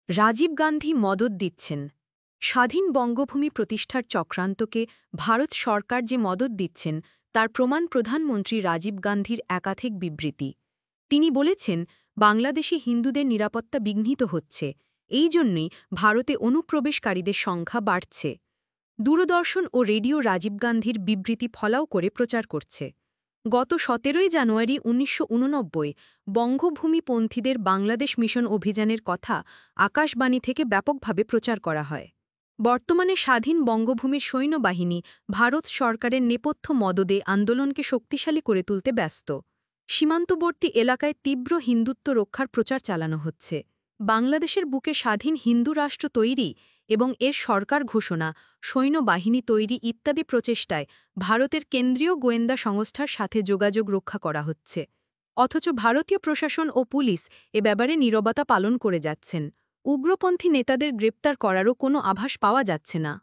রাজীব গান্ধী মদদ দিচ্ছেন। স্বাধীন বঙ্গভূমি প্রতিষ্ঠার চক্রান্তকে ভারত সরকার যে মদদ দিচ্ছেন তার প্রমাণ প্রধানমন্ত্রী রাজীব গান্ধীর একাধিক বিবৃতি। তিনি বলেছেন, বাংলাদেশে হিন্দুদের নিরাপত্তা বিঘ্নিত হচ্ছে, এই জন্যই ভারতে অনুপ্রবেশকারীদের সংখ্যা বাড়ছে। দূরদর্শন ও রেডিও রাজীব গান্ধীর বিবৃতি ফলাও করে প্রচার করছে। গত ১৭ জানুয়ারি ১৯৮৯ বঙ্গভূমিপন্থীদের বাংলাদেশ মিশন অভিযানের কথা আকাশবাণী থেকে ব্যাপকভাবে প্রচার করা হয়। বর্তমানে স্বাধীন বঙ্গভূমির সৈন্যবাহিনী ভারত সরকারের নেপথ্য মদদে আন্দোলনকে শক্তিশালী করে তুলতে ব্যস্ত। সীমান্তবর্তী এলাকায় তীব্র হিন্দুত্ব রক্ষার প্রচার চালানো হচ্ছে। বাংলাদেশের বুকে স্বাধীন হিন্দু রাষ্ট্র তৈরি এবং এর সরকার ঘোষণা, সৈন্যবাহিনী তৈরি ইত্যাদি প্রচেষ্টায় ভারতের কেন্দ্রীয় গোয়েন্দা সংস্থার সাথে যোগাযোগ রক্ষা করা হচ্ছে। অথচ ভারতীয় প্রশাসন ও পুলিশ এ ব্যাপারে নীরবতা পালন করে যাচ্ছেন। উগ্রপন্থী নেতাদের গ্রেপ্তার করারও কোনো আভাস পাওয়া যাচ্ছে না।